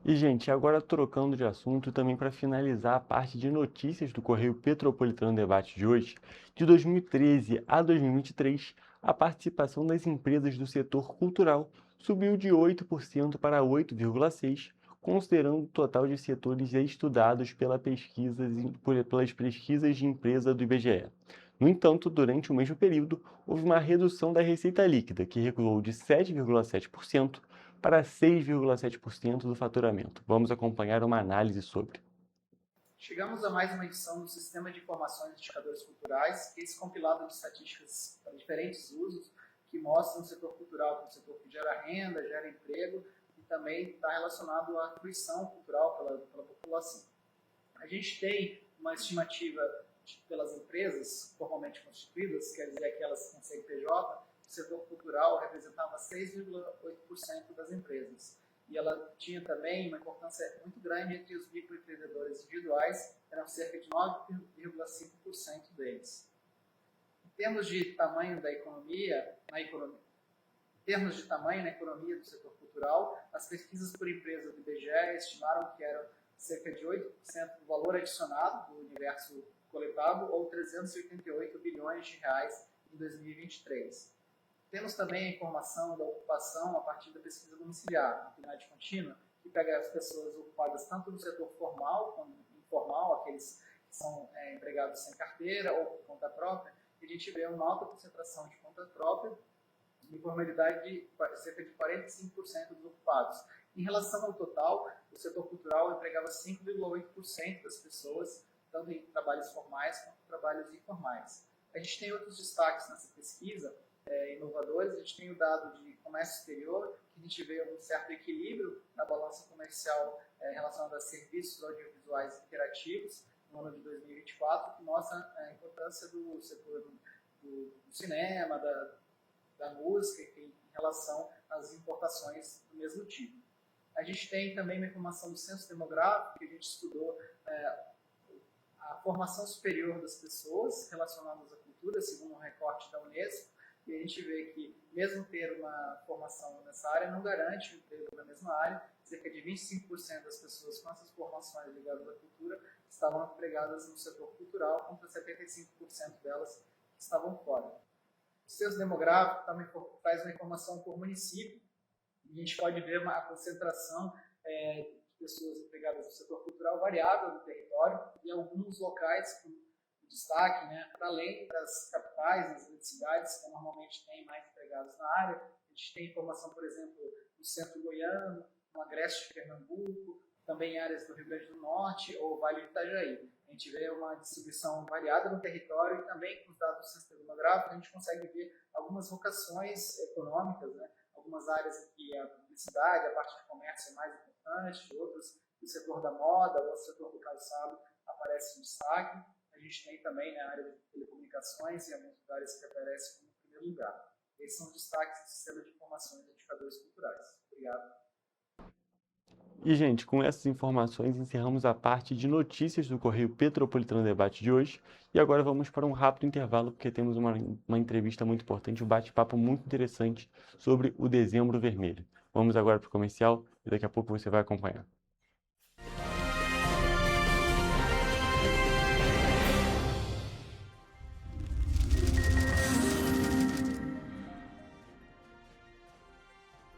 E, gente, agora trocando de assunto e também para finalizar a parte de notícias do Correio Petropolitano Debate de hoje, de 2013 a 2023, a participação das empresas do setor cultural subiu de 8% para 8,6%, considerando o total de setores estudados pelas pesquisas de empresa do IBGE. No entanto, durante o mesmo período, houve uma redução da receita líquida, que recuou de 7,7% para 6,7% do faturamento. Vamos acompanhar uma análise sobre. Chegamos a mais uma edição do Sistema de Informações de Indicadores Culturais, esse compilado de estatísticas para diferentes usos, que mostram o setor cultural como setor que gera renda, gera emprego e também está relacionado à fruição cultural pela população. A gente tem uma estimativa pelas empresas formalmente constituídas, quer dizer, aquelas com CNPJ, o setor cultural representava 6,8% das empresas. E ela tinha também uma importância muito grande entre os microempreendedores individuais, eram cerca de 9,5% deles. Em termos de tamanho da economia, em termos de tamanho na economia do setor cultural, as pesquisas por empresa do IBGE estimaram que eram cerca de 8% do valor adicionado do universo coletado, ou 388 bilhões de reais em 2023. Temos também a informação da ocupação a partir da pesquisa domiciliar, atividade contínua, que pega as pessoas ocupadas tanto no setor formal como informal, aqueles que são empregados sem carteira ou por conta própria, e a gente vê uma alta concentração de conta própria, de informalidade de cerca de 45% dos ocupados. Em relação ao total, o setor cultural empregava 5,8% das pessoas, tanto em trabalhos formais quanto em trabalhos informais. A gente tem outros destaques nessa pesquisa, inovadores. A gente tem o dado de comércio exterior, que a gente vê um certo equilíbrio na balança comercial relacionada a serviços audiovisuais interativos no ano de 2024, que mostra a importância do setor do cinema, da música, em relação às importações do mesmo tipo. A gente tem também uma informação do censo demográfico, que a gente estudou a formação superior das pessoas relacionadas à cultura, segundo um recorte da Unesco, e a gente vê que, mesmo ter uma formação nessa área, não garante o emprego na mesma área. Cerca de 25% das pessoas com essas formações ligadas à cultura estavam empregadas no setor cultural, contra 75% delas que estavam fora. O censo demográfico também traz uma informação por município, e a gente pode ver uma concentração de pessoas empregadas no setor cultural variável no território, e alguns locais com destaque, além das capitais, das grandes cidades, que normalmente têm mais empregados na área. A gente tem informação, por exemplo, no centro goiano, no agreste de Pernambuco, também em áreas do Rio Grande do Norte ou Vale do Itajaí. A gente vê uma distribuição variada no território e também com os dados do censo demográfico a gente consegue ver algumas vocações econômicas, algumas áreas em que a publicidade, a parte de comércio é mais importante, outras o setor da moda ou o setor do calçado aparece em destaque. A gente tem também na área de telecomunicações e algumas áreas que aparecem como primeiro lugar. Esses são os destaques do Sistema de Informações de Indicadores Culturais. Obrigado. E, gente, com essas informações encerramos a parte de notícias do Correio Petropolitano Debate de hoje. E agora vamos para um rápido intervalo, porque temos uma entrevista muito importante, um bate-papo muito interessante sobre o Dezembro Vermelho. Vamos agora para o comercial e daqui a pouco você vai acompanhar.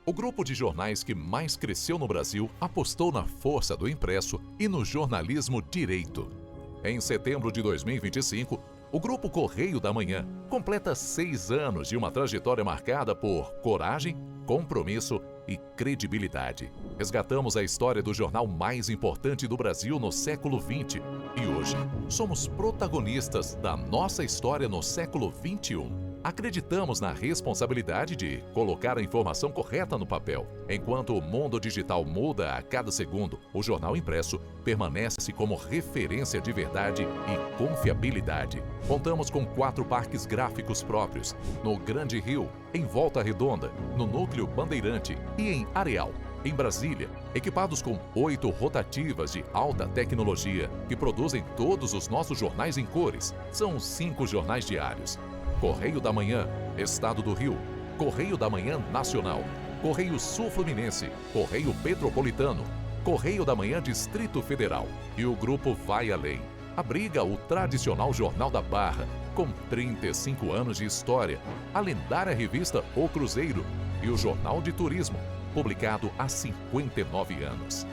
O grupo de jornais que mais cresceu no Brasil apostou na força do impresso e no jornalismo direito. Em setembro de 2025, o Grupo Correio da Manhã completa 6 anos de uma trajetória marcada por coragem, compromisso e credibilidade. Resgatamos a história do jornal mais importante do Brasil no século XX e hoje somos protagonistas da nossa história no século XXI. Acreditamos na responsabilidade de colocar a informação correta no papel. Enquanto o mundo digital muda a cada segundo, o jornal impresso permanece como referência de verdade e confiabilidade. Contamos com 4 parques gráficos próprios, no Grande Rio, em Volta Redonda, no Núcleo Bandeirante e em Areal. Em Brasília, equipados com 8 rotativas de alta tecnologia que produzem todos os nossos jornais em cores. São 5 jornais diários. Correio da Manhã, Estado do Rio, Correio da Manhã Nacional, Correio Sul-Fluminense, Correio Petropolitano, Correio da Manhã Distrito Federal. E o grupo vai além. Abriga o tradicional Jornal da Barra, com 35 anos de história, a lendária revista O Cruzeiro e o Jornal de Turismo, publicado há 59 anos.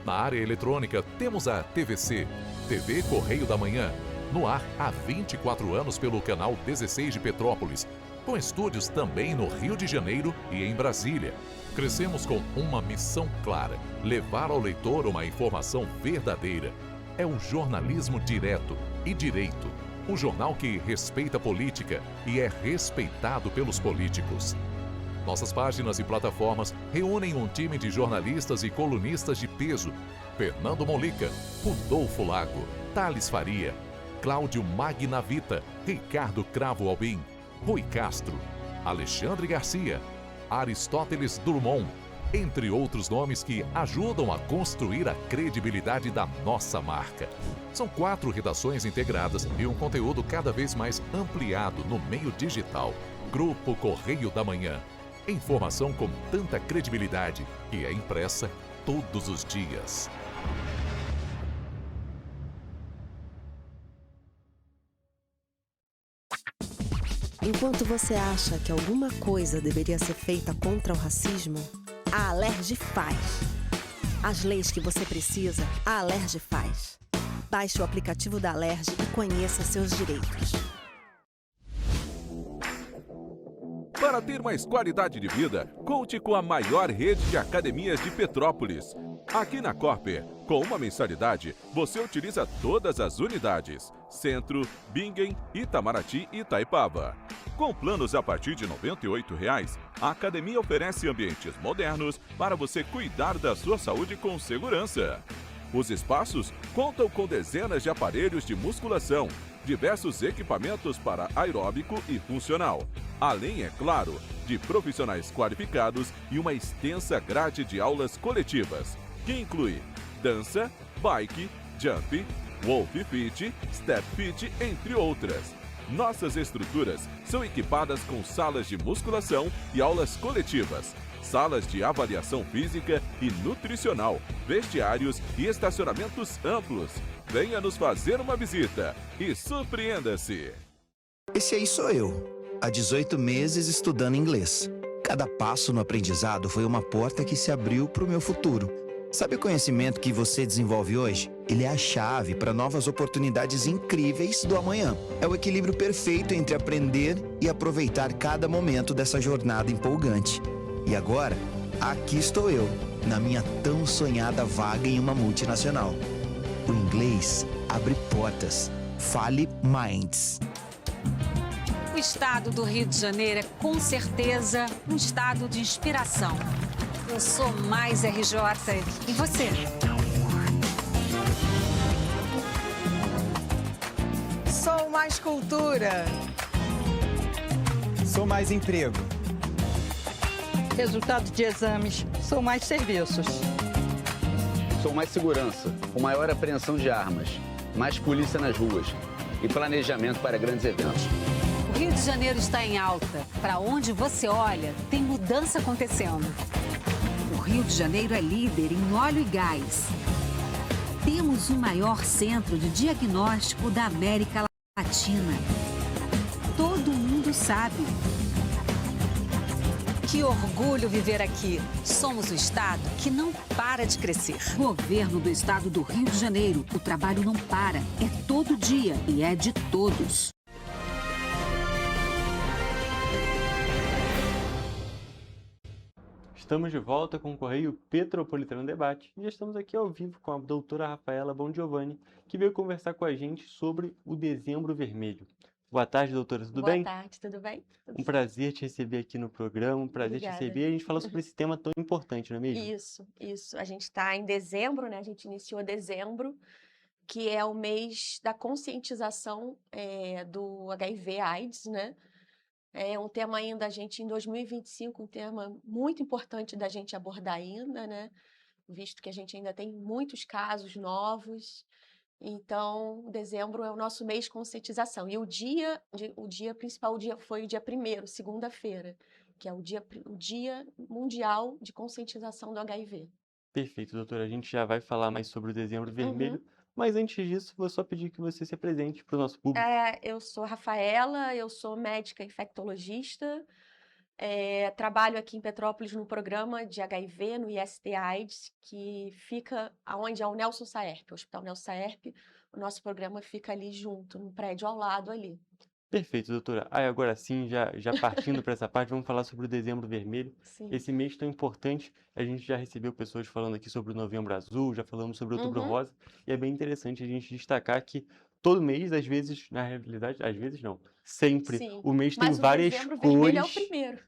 Na área eletrônica, temos a TVC, TV Correio da Manhã, no ar há 24 anos pelo canal 16 de Petrópolis, com estúdios também no Rio de Janeiro e em Brasília. Crescemos com uma missão clara: levar ao leitor uma informação verdadeira. É um jornalismo direto e direito. Um jornal que respeita a política e é respeitado pelos políticos. Nossas páginas e plataformas reúnem um time de jornalistas e colunistas de peso: Fernando Molica, Rodolfo Lago, Thales Faria, Cláudio Magnavita, Ricardo Cravo Albim, Rui Castro, Alexandre Garcia, Aristóteles Drummond, entre outros nomes que ajudam a construir a credibilidade da nossa marca. São 4 redações integradas e um conteúdo cada vez mais ampliado no meio digital. Grupo Correio da Manhã. Informação com tanta credibilidade que é impressa todos os dias. Enquanto você acha que alguma coisa deveria ser feita contra o racismo, a Alerj faz. As leis que você precisa, a Alerj faz. Baixe o aplicativo da Alerj e conheça seus direitos. Para ter mais qualidade de vida, conte com a maior rede de academias de Petrópolis. Aqui na Corper, com uma mensalidade, você utiliza todas as unidades: Centro, Bingen, Itamaraty e Itaipava. Com planos a partir de R$ 98,00, a academia oferece ambientes modernos para você cuidar da sua saúde com segurança. Os espaços contam com dezenas de aparelhos de musculação, diversos equipamentos para aeróbico e funcional, além, é claro, de profissionais qualificados e uma extensa grade de aulas coletivas, que inclui dança, bike, jump, wolf fit, step fit, entre outras. Nossas estruturas são equipadas com salas de musculação e aulas coletivas, salas de avaliação física e nutricional, vestiários e estacionamentos amplos. Venha nos fazer uma visita e surpreenda-se! Esse aí sou eu, há 18 meses estudando inglês. Cada passo no aprendizado foi uma porta que se abriu para o meu futuro. Sabe o conhecimento que você desenvolve hoje? Ele é a chave para novas oportunidades incríveis do amanhã. É o equilíbrio perfeito entre aprender e aproveitar cada momento dessa jornada empolgante. E agora, aqui estou eu, na minha tão sonhada vaga em uma multinacional. O inglês abre portas. Fale Minds. O estado do Rio de Janeiro é, com certeza, um estado de inspiração. Eu sou mais RJ. E você? Sou mais cultura. Sou mais emprego. Resultado de exames. Sou mais serviços. Sou mais segurança, com maior apreensão de armas, mais polícia nas ruas e planejamento para grandes eventos. O Rio de Janeiro está em alta. Para onde você olha, tem mudança acontecendo. O Rio de Janeiro é líder em óleo e gás. Temos o maior centro de diagnóstico da América Latina. Todo mundo sabe. Que orgulho viver aqui. Somos o estado que não para de crescer. Governo do estado do Rio de Janeiro. O trabalho não para. É todo dia e é de todos. Estamos de volta com o Correio Petropolitano Debate e já estamos aqui ao vivo com a doutora Rafaela Bongiovanni, que veio conversar com a gente sobre o Dezembro Vermelho. Boa tarde, doutora, tudo bem? Boa tarde, tudo bem? Tudo Um prazer te receber aqui no programa, um prazer te Obrigada. receber e a gente falar sobre esse tema tão importante, não é mesmo? Isso. A gente está em dezembro, né? A gente iniciou dezembro, que é o mês da conscientização do HIV/AIDS, né? É um tema ainda, a gente, em 2025, um tema muito importante da gente abordar ainda, né? Visto que a gente ainda tem muitos casos novos. Então, dezembro é o nosso mês de conscientização. E o dia principal foi o dia 1º, segunda-feira, que é o dia mundial de conscientização do HIV. Perfeito, doutora. A gente já vai falar mais sobre o Dezembro Vermelho, Uhum. mas antes disso, vou só pedir que você se apresente para o nosso público. Eu sou Rafaela, eu sou médica infectologista, trabalho aqui em Petrópolis no programa de HIV, no IST/AIDS, que fica onde é o Nelson Saerp, o Hospital Nelson Saerp. O nosso programa fica ali junto, no prédio ao lado ali. Perfeito, doutora. Agora sim, já partindo para essa parte, vamos falar sobre o Dezembro Vermelho. Sim. Esse mês tão importante, a gente já recebeu pessoas falando aqui sobre o Novembro Azul, já falamos sobre o Outubro Uhum. Rosa, e é bem interessante a gente destacar que todo mês, às vezes, na realidade, às vezes não, sempre, Sim, o mês tem mas o várias Dezembro Vermelho é o cores. primeiro.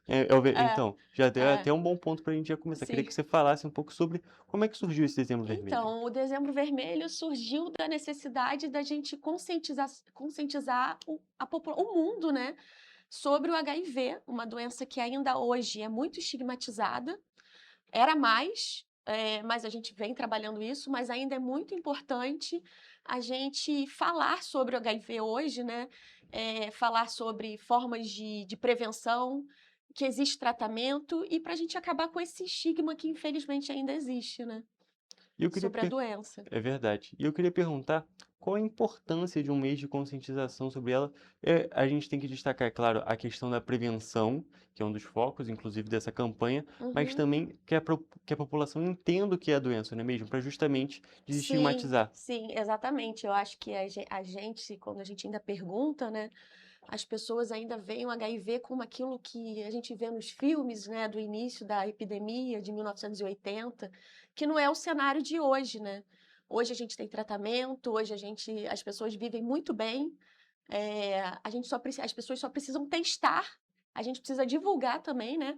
Então, já deu É. até um bom ponto para a gente já começar. Queria Sim. que você falasse um pouco sobre como é que surgiu esse Dezembro Vermelho. Então, o Dezembro Vermelho surgiu da necessidade da gente conscientizar o mundo, né, sobre o HIV, uma doença que ainda hoje é muito estigmatizada. Era mais, mas a gente vem trabalhando isso, mas ainda é muito importante a gente falar sobre o HIV hoje, né? Falar sobre formas de prevenção, que existe tratamento, e para a gente acabar com esse estigma que infelizmente ainda existe, né? E eu queria Sobre a doença. É verdade. E eu queria perguntar qual a importância de um mês de conscientização sobre ela. A gente tem que destacar, é claro, a questão da prevenção, que é um dos focos, inclusive, dessa campanha, mas Uhum. também que a população entenda o que é a doença, não é mesmo? Para justamente desestigmatizar. Sim, exatamente. Eu acho que a gente, quando a gente ainda pergunta, né, as pessoas ainda veem o HIV como aquilo que a gente vê nos filmes, né, do início da epidemia de 1980, que não é o cenário de hoje, né? Hoje a gente tem tratamento, hoje as pessoas vivem muito bem. As pessoas só precisam testar. A gente precisa divulgar também, né?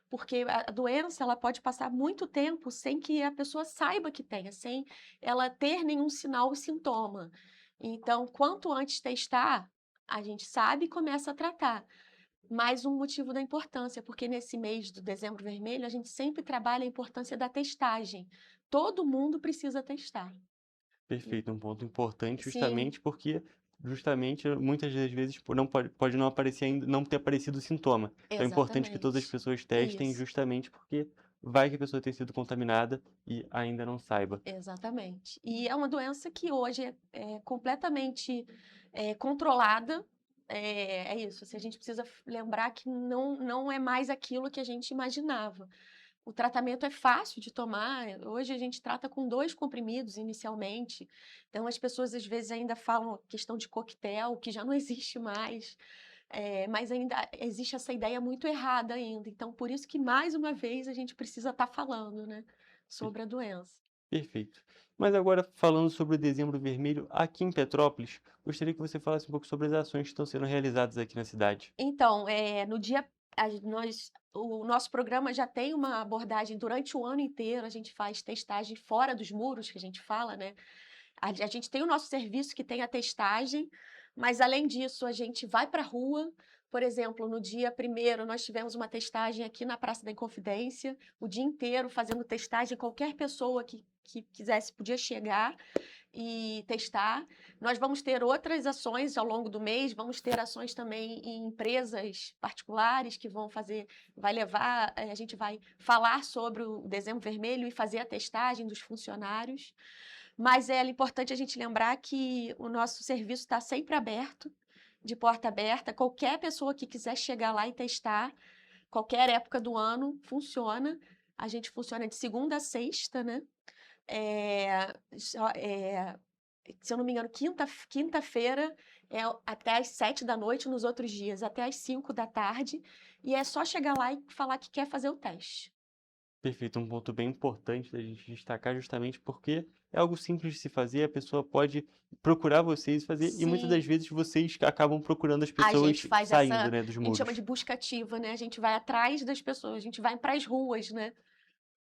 Porque a doença ela pode passar muito tempo sem que a pessoa saiba que tenha, sem ela ter nenhum sinal ou sintoma. Então, quanto antes testar, a gente sabe e começa a tratar. Mais um motivo da importância, porque nesse mês do Dezembro Vermelho, a gente sempre trabalha a importância da testagem. Todo mundo precisa testar. Perfeito, um ponto importante, Sim. justamente porque muitas das vezes pode não aparecer ainda, não ter aparecido o sintoma. Então é importante que todas as Exatamente. pessoas testem, Isso. justamente porque vai que a pessoa tenha sido contaminada e ainda não saiba. Exatamente. E é uma doença que hoje é completamente controlada. É isso. Assim, a gente precisa lembrar que não é mais aquilo que a gente imaginava. O tratamento é fácil de tomar. Hoje a gente trata com 2 comprimidos inicialmente. Então as pessoas às vezes ainda falam questão de coquetel, que já não existe mais. Mas ainda existe essa ideia muito errada ainda. Então por isso que mais uma vez a gente precisa estar falando, né, sobre a doença. Perfeito. Mas agora, falando sobre o Dezembro Vermelho aqui em Petrópolis, gostaria que você falasse um pouco sobre as ações que estão sendo realizadas aqui na cidade. Então, no dia o nosso programa já tem uma abordagem durante o ano inteiro, a gente faz testagem fora dos muros, que a gente fala, né? A gente tem o nosso serviço que tem a testagem, mas além disso, a gente vai para a rua. Por exemplo, no dia 1º, nós tivemos uma testagem aqui na Praça da Inconfidência, o dia inteiro fazendo testagem. Qualquer pessoa que quisesse podia chegar e testar. Nós vamos ter outras ações ao longo do mês, vamos ter ações também em empresas particulares que a gente vai falar sobre o Dezembro Vermelho e fazer a testagem dos funcionários. Mas é importante a gente lembrar que o nosso serviço está sempre aberto, de porta aberta. Qualquer pessoa que quiser chegar lá e testar, qualquer época do ano, funciona. A gente funciona de segunda a sexta, né? Se eu não me engano, quinta-feira é até às 7 da noite, nos outros dias até às 5 da tarde. E é só chegar lá e falar que quer fazer o teste. Perfeito, um ponto bem importante da gente destacar justamente porque é algo simples de se fazer, a pessoa pode procurar vocês e fazer, e muitas das Sim. vezes vocês acabam procurando as A pessoas gente faz saindo, essa, né, dos a gente chama muros. de busca ativa, né? A gente vai atrás das pessoas, a gente vai para as ruas, né?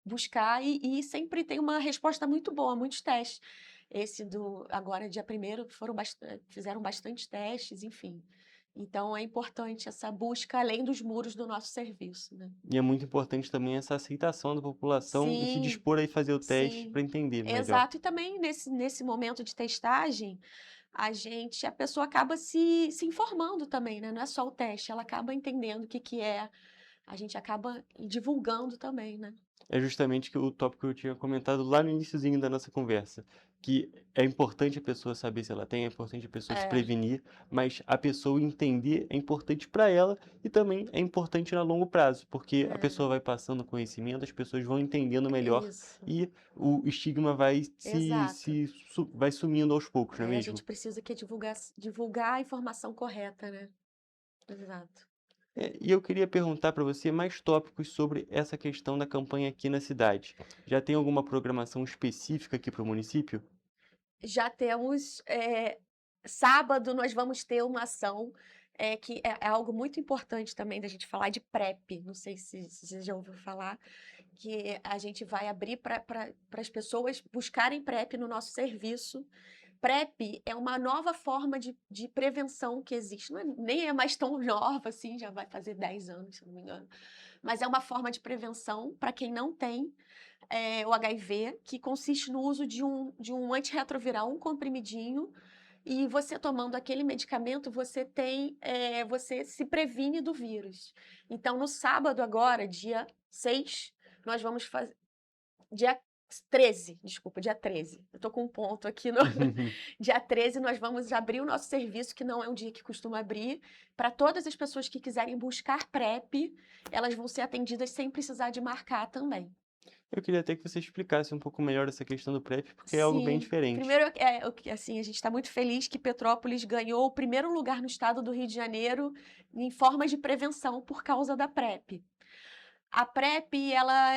Buscar e sempre tem uma resposta muito boa, muitos testes. Esse do agora dia 1º fizeram bastante testes, enfim. Então é importante essa busca além dos muros do nosso serviço, né? E é muito importante também essa aceitação da população em se Sim, dispor a ir fazer o teste sim. para entender melhor. Exato. E também nesse momento de testagem, a pessoa acaba se informando também, né? Não é só o teste, ela acaba entendendo o que que é, a gente acaba divulgando também, né? É justamente o tópico que eu tinha comentado lá no iniciozinho da nossa conversa, que é importante a pessoa saber se ela tem, é importante a pessoa se É. prevenir, mas a pessoa entender é importante para ela e também é importante a longo prazo, porque a É. pessoa vai passando conhecimento, as pessoas vão entendendo melhor Isso. e o estigma vai Exato. vai sumindo aos poucos, não é A mesmo? gente precisa que divulgar a informação correta, né? Exato. E eu queria perguntar para você mais tópicos sobre essa questão da campanha aqui na cidade. Já tem alguma programação específica aqui para o município? Já temos, sábado nós vamos ter uma ação, que é algo muito importante também da gente falar de PrEP, não sei se você já ouviu falar, que a gente vai abrir para as pessoas buscarem PrEP no nosso serviço. PrEP é uma nova forma de prevenção que existe, nem é mais tão nova assim, já vai fazer 10 anos, se eu não me engano, mas é uma forma de prevenção para quem não tem o HIV, que consiste no uso de um antirretroviral, um comprimidinho, e você tomando aquele medicamento, você se previne do vírus. Então, no sábado agora, dia 6, nós vamos fazer... Dia 13, desculpa, dia 13. Eu tô com um ponto aqui no... Dia 13 nós vamos abrir o nosso serviço, que não é um dia que costuma abrir, para todas as pessoas que quiserem buscar PrEP, elas vão ser atendidas sem precisar de marcar também. Eu queria até que você explicasse um pouco melhor essa questão do PrEP, porque é algo bem Sim. diferente. Primeiro, assim, a gente está muito feliz que Petrópolis ganhou o primeiro lugar no estado do Rio de Janeiro em formas de prevenção por causa da PrEP. A PrEP, ela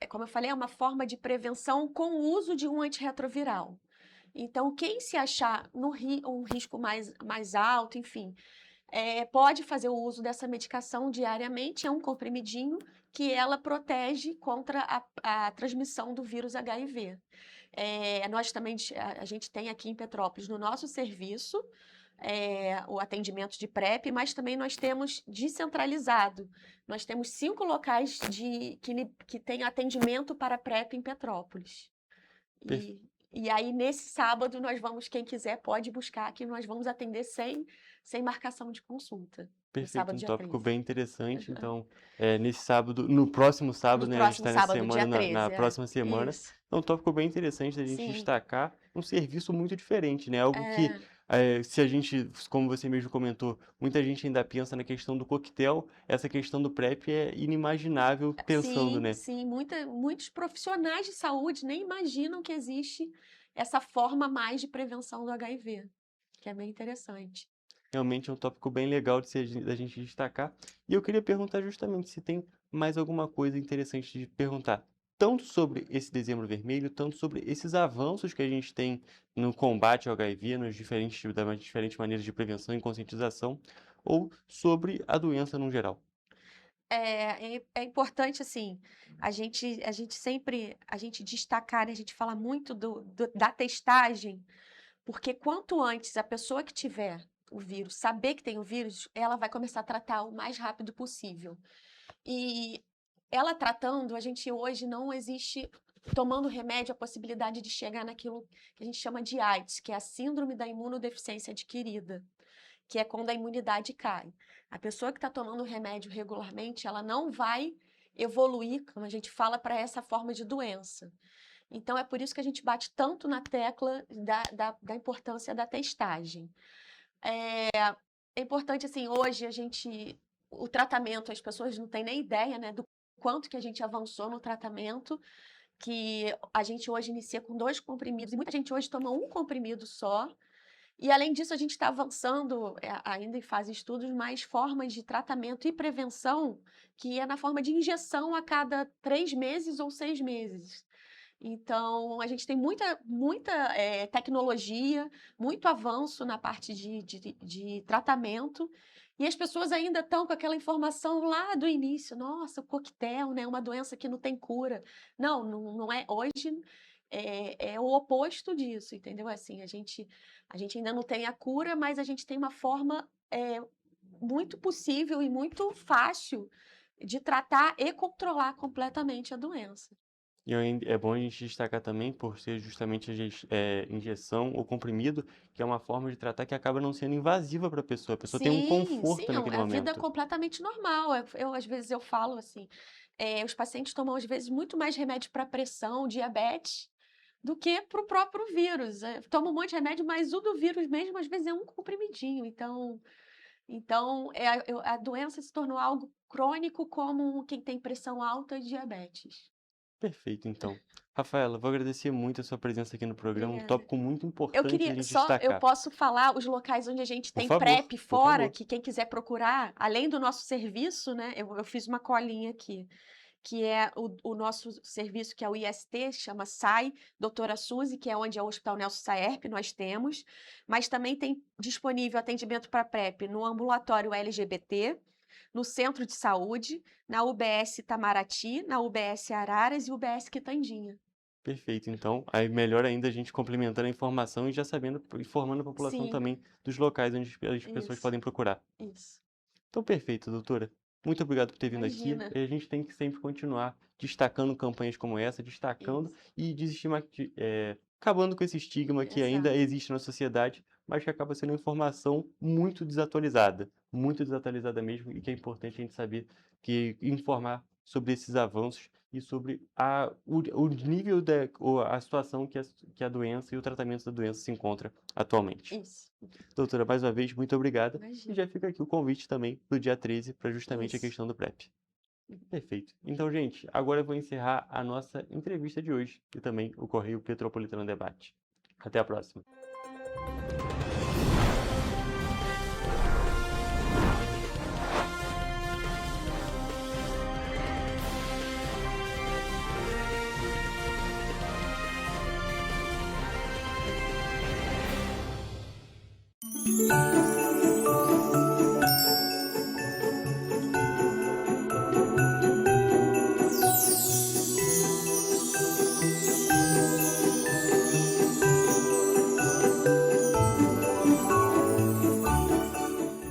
como eu falei, é uma forma de prevenção com o uso de um antirretroviral. Então, quem se achar um risco mais alto, enfim, pode fazer o uso dessa medicação diariamente, é um comprimidinho que ela protege contra a transmissão do vírus HIV. Nós também, a gente tem aqui em Petrópolis, no nosso serviço, o atendimento de PrEP, mas também nós temos descentralizado. Nós temos 5 locais que têm atendimento para PrEP em Petrópolis. E aí, nesse sábado, quem quiser pode buscar, que nós vamos atender sem marcação de consulta. No Perfeito, sábado, um dia tópico 13. bem interessante. Então, nesse sábado, no próximo sábado, No né? A gente próximo está nessa sábado, dia semana, 13, na próxima semana. Isso. É um tópico bem interessante da gente Sim. destacar, um serviço muito diferente, né? Algo que, se a gente, como você mesmo comentou, muita gente ainda pensa na questão do coquetel, essa questão do PrEP é inimaginável pensando, né? Sim, muitos profissionais de saúde nem imaginam que existe essa forma mais de prevenção do HIV, que é bem interessante. Realmente é um tópico bem legal da gente destacar. E eu queria perguntar justamente se tem mais alguma coisa interessante de perguntar, tanto sobre esse Dezembro Vermelho, tanto sobre esses avanços que a gente tem no combate ao HIV, das diferentes maneiras de prevenção e conscientização, ou sobre a doença no geral. É importante, assim, a gente destacar, né, a gente fala muito da testagem, porque quanto antes a pessoa que tiver o vírus saber que tem o vírus, ela vai começar a tratar o mais rápido possível. E ela tratando, a gente hoje não existe tomando remédio a possibilidade de chegar naquilo que a gente chama de AIDS, que é a síndrome da imunodeficiência adquirida, que é quando a imunidade cai. A pessoa que está tomando o remédio regularmente, ela não vai evoluir, como a gente fala, para essa forma de doença. Então, é por isso que a gente bate tanto na tecla da importância da testagem. É importante, assim, hoje o tratamento, as pessoas não têm nem ideia, né, do quanto que a gente avançou no tratamento, que a gente hoje inicia com 2 comprimidos, e muita gente hoje toma um comprimido só, E, além disso, a gente está avançando, ainda em fase de estudos, mais formas de tratamento e prevenção, que é na forma de injeção a cada 3 meses ou 6 meses. Então, a gente tem muita tecnologia, muito avanço na parte de tratamento, e as pessoas ainda estão com aquela informação lá do início. Nossa, o coquetel, né? Uma doença que não tem cura. Não é. Hoje é o oposto disso, entendeu? Assim, a gente ainda não tem a cura, mas a gente tem uma forma muito possível e muito fácil de tratar e controlar completamente a doença. E é bom a gente destacar também, por ser justamente a injeção ou comprimido, que é uma forma de tratar que acaba não sendo invasiva para a pessoa tem um conforto naquele a vida é momento. completamente normal. Às vezes eu falo assim, os pacientes tomam às vezes muito mais remédio para pressão, diabetes, do que para o próprio vírus. Toma um monte de remédio, mas o do vírus mesmo às vezes é um comprimidinho. Então a doença se tornou algo crônico, como quem tem pressão alta e diabetes. Perfeito, então. Rafaela, vou agradecer muito a sua presença aqui no programa, um Obrigada. tópico muito Eu importante a queria gente só, eu destacar. posso falar os locais onde a gente Por tem favor, PrEP por fora, favor. que quem quiser procurar, além do nosso serviço, né? Eu fiz uma colinha aqui, que é o nosso serviço, que é o IST, chama SAI, Doutora Suzy, que é onde é o Hospital Nelson Saerp, nós temos, mas também tem disponível atendimento para PrEP no ambulatório LGBT, no Centro de Saúde, na UBS Itamaraty, na UBS Araras e UBS Quitandinha. Perfeito, então. Aí melhor ainda a gente complementando a informação e já sabendo, informando a população Sim. também dos locais onde as pessoas Isso. podem procurar. Isso. Então, perfeito, doutora. Muito obrigado por ter vindo aqui. Imagina. E a gente tem que sempre continuar destacando campanhas como essa, destacando e acabando com esse estigma que ainda Exato. existe na sociedade, mas que acaba sendo uma informação muito desatualizada mesmo, e que é importante a gente saber informar sobre esses avanços e sobre o nível ou a situação que a doença e o tratamento da doença se encontra atualmente. Isso. Doutora, mais uma vez, muito obrigada. Imagina. E já fica aqui o convite também do dia 13 para justamente a Isso. questão do PrEP. Perfeito. Então, gente, agora eu vou encerrar a nossa entrevista de hoje e também o Correio Petropolitano Debate. Até a próxima. Música